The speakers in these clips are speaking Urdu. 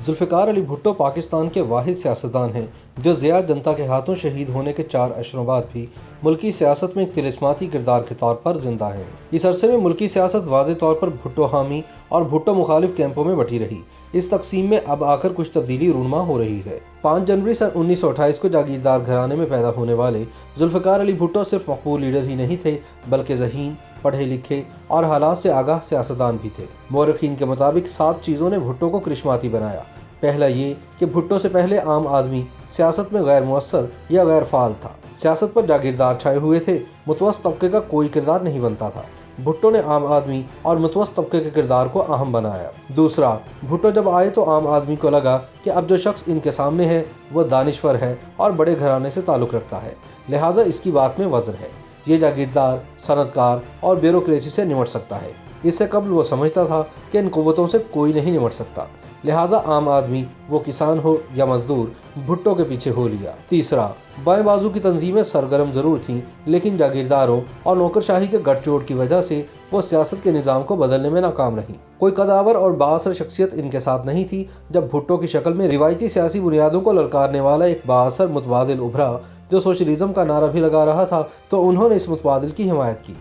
ذوالفقار علی بھٹو پاکستان کے واحد سیاستدان ہیں جو ضیاء جنتا کے ہاتھوں شہید ہونے کے 4 عشروں بعد بھی ملکی سیاست میں ایک طلسماتی کردار کے طور پر زندہ ہیں۔ اس عرصے میں ملکی سیاست واضح طور پر بھٹو حامی اور بھٹو مخالف کیمپوں میں بٹی رہی۔ اس تقسیم میں اب آ کر کچھ تبدیلی رونما ہو رہی ہے۔ 5 جنوری سن 1928 کو جاگیردار گھرانے میں پیدا ہونے والے ذوالفقار علی بھٹو صرف مقبول لیڈر ہی نہیں تھے بلکہ ذہین، پڑھے لکھے اور حالات سے آگاہ سیاستدان بھی تھے۔ مورخین کے مطابق 7 چیزوں نے بھٹو کو کرشماتی بنایا۔ پہلا یہ کہ بھٹو سے پہلے عام آدمی سیاست میں غیر مؤثر یا غیر فعال تھا۔ سیاست پر جاگیردار چھائے ہوئے تھے، متوسط طبقے کا کوئی کردار نہیں بنتا تھا۔ بھٹو نے عام آدمی اور متوسط طبقے کے کردار کو اہم بنایا۔ دوسرا، بھٹو جب آئے تو عام آدمی کو لگا کہ اب جو شخص ان کے سامنے ہے وہ دانشور ہے اور بڑے گھرانے سے تعلق رکھتا ہے، لہٰذا اس کی بات میں وزن ہے، یہ جاگیردار، صنعت کار اور بیوروکریسی سے نمٹ سکتا ہے۔ اس سے قبل وہ سمجھتا تھا کہ ان قوتوں سے کوئی نہیں نمٹ سکتا، لہٰذا عام آدمی وہ کسان ہو یا مزدور بھٹو کے پیچھے ہو لیا۔ تیسرا، بائیں بازو کی تنظیمیں سرگرم ضرور تھیں لیکن جاگیرداروں اور نوکرشاہی کے گٹھ جوڑ کی وجہ سے وہ سیاست کے نظام کو بدلنے میں ناکام رہیں۔ کوئی قداور اور بااثر شخصیت ان کے ساتھ نہیں تھی۔ جب بھٹو کی شکل میں روایتی سیاسی بنیادوں کو للکارنے والا ایک بااثر متبادل ابھرا جو سوشلزم کا نعرہ بھی لگا رہا تھا تو انہوں نے اس متبادل کی حمایت کی۔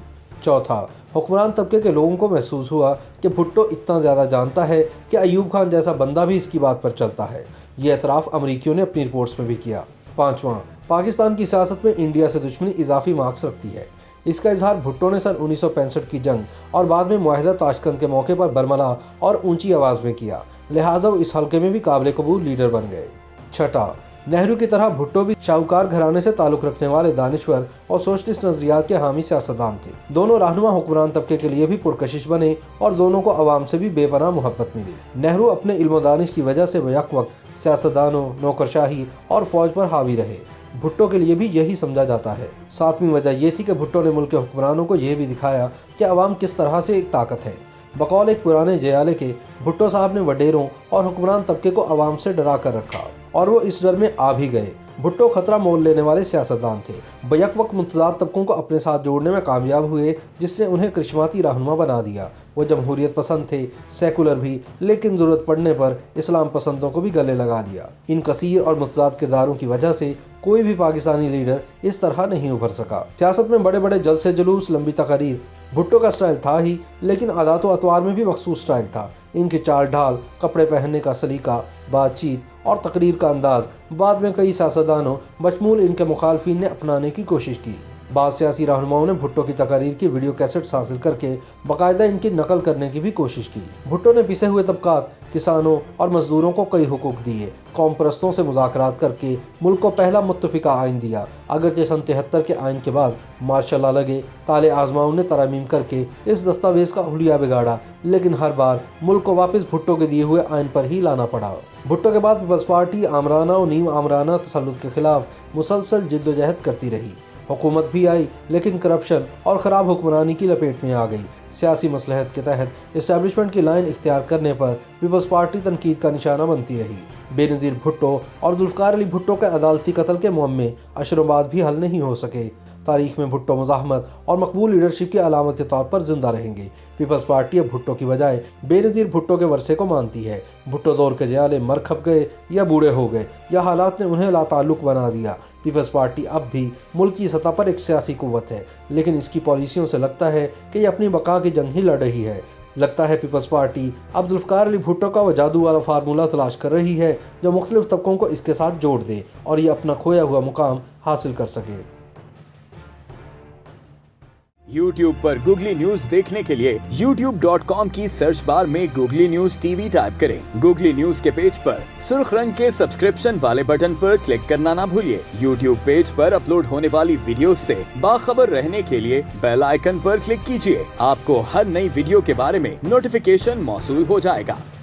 چوتھا، حکمران طبقے کے لوگوں کو محسوس ہوا کہ بھٹو اتنا زیادہ جانتا ہے کہ ایوب خان جیسا بندہ بھی اس کی بات پر چلتا ہے۔ یہ اعتراف امریکیوں نے اپنی رپورٹس میں بھی کیا۔ پانچواں، پاکستان کی سیاست میں انڈیا سے دشمنی اضافی مارکس رکھتی ہے۔ اس کا اظہار بھٹو نے سن 1965 کی جنگ اور بعد میں معاہدہ تاشقند کے موقع پر برملا اور اونچی آواز میں کیا، لہٰذا وہ اس حلقے میں بھی قابل قبول لیڈر بن گئے۔ چھٹا، نہرو کی طرح بھٹو بھی شاہکار گھرانے سے تعلق رکھنے والے دانشور اور سوشلسٹ نظریات کے حامی سیاستدان تھے۔ دونوں رہنما حکمران طبقے کے لیے بھی پرکشش بنے اور دونوں کو عوام سے بھی بے پناہ محبت ملی۔ نہرو اپنے علم و دانش کی وجہ سے بیک وقت سیاستدانوں، نوکرشاہی اور فوج پر حاوی رہے۔ بھٹو کے لیے بھی یہی سمجھا جاتا ہے۔ 7ویں وجہ یہ تھی کہ بھٹو نے ملک کے حکمرانوں کو یہ بھی دکھایا کہ عوام کس طرح سے ایک طاقت ہے۔ بقول ایک پرانے جیالے کے، بھٹو صاحب نے وڈیروں اور حکمران طبقے کو عوام سے ڈرا کر رکھا اور وہ اس ڈر میں آ بھی گئے۔ بھٹو خطرہ مول لینے والے سیاستدان تھے، بیک وقت متضاد طبقوں کو اپنے ساتھ جوڑنے میں کامیاب ہوئے جس نے انہیں کرشماتی رہنما بنا دیا۔ وہ جمہوریت پسند تھے، سیکولر بھی، لیکن ضرورت پڑنے پر اسلام پسندوں کو بھی گلے لگا لیا۔ ان کثیر اور متضاد کرداروں کی وجہ سے کوئی بھی پاکستانی لیڈر اس طرح نہیں ابھر سکا۔ سیاست میں بڑے بڑے جلسے جلوس، لمبی تقاریر بھٹو کا سٹائل تھا ہی، لیکن عادات و اطوار میں بھی مخصوص سٹائل تھا۔ ان کی چال ڈھال، کپڑے پہننے کا سلیقہ، بات چیت اور تقریر کا انداز بعد میں کئی سیاستدانوں بشمول ان کے مخالفین نے اپنانے کی کوشش کی۔ بعض سیاسی رہنماؤں نے بھٹو کی تقاریر کی ویڈیو کیسٹس حاصل کر کے باقاعدہ ان کی نقل کرنے کی بھی کوشش کی۔ بھٹو نے پسے ہوئے طبقات، کسانوں اور مزدوروں کو کئی حقوق دیے، قوم پرستوں سے مذاکرات کر کے ملک کو پہلا متفقہ آئین دیا۔ اگرچہ سن 73 کے آئین کے بعد مارشل لا لگے، تالے آزماؤں نے ترامیم کر کے اس دستاویز کا حلیہ بگاڑا، لیکن ہر بار ملک کو واپس بھٹو کے دیے ہوئے آئین پر ہی لانا پڑا۔ بھٹو کے بعد پیپلز پارٹی آمرانہ و نیم آمرانہ تسلط کے خلاف مسلسل جد و جہد کرتی رہی۔ حکومت بھی آئی لیکن کرپشن اور خراب حکمرانی کی لپیٹ میں آ گئی۔ سیاسی مصلحت کے تحت اسٹیبلشمنٹ کی لائن اختیار کرنے پر پیپلز پارٹی تنقید کا نشانہ بنتی رہی۔ بے نظیر بھٹو اور ذوالفقار علی بھٹو کے عدالتی قتل کے معمے عشروں بعد بھی حل نہیں ہو سکے۔ تاریخ میں بھٹو مزاحمت اور مقبول لیڈرشپ کی علامت کے طور پر زندہ رہیں گے۔ پیپلز پارٹی اب بھٹو کی بجائے بے نظیر بھٹو کے ورثے کو مانتی ہے۔ بھٹو دور کے جیالے مر کھپ گئے یا بوڑھے ہو گئے یا حالات نے انہیں لا تعلق بنا دیا۔ پیپلز پارٹی اب بھی ملکی سطح پر ایک سیاسی قوت ہے، لیکن اس کی پالیسیوں سے لگتا ہے کہ یہ اپنی بقا کی جنگ ہی لڑ رہی ہے۔ لگتا ہے پیپلز پارٹی اب ذوالفقار علی بھٹو کا وہ جادو والا فارمولہ تلاش کر رہی ہے جو مختلف طبقوں کو اس کے ساتھ جوڑ دے اور یہ اپنا کھویا ہوا مقام حاصل کر سکے۔ YouTube پر گوگلی نیوز دیکھنے کے لیے youtube.com کی سرچ بار میں googly news T V type کریں۔ گوگلی نیوز کے پیج پر سرخ رنگ کے سبسکرپشن والے بٹن پر کلک کرنا نہ بھولیے۔ YouTube پیج پر اپلوڈ ہونے والی ویڈیوز سے باخبر رہنے کے لیے بیل آئیکن پر کلک کیجیے۔ آپ کو ہر نئی ویڈیو کے بارے میں نوٹیفیکیشن موصول ہو جائے گا۔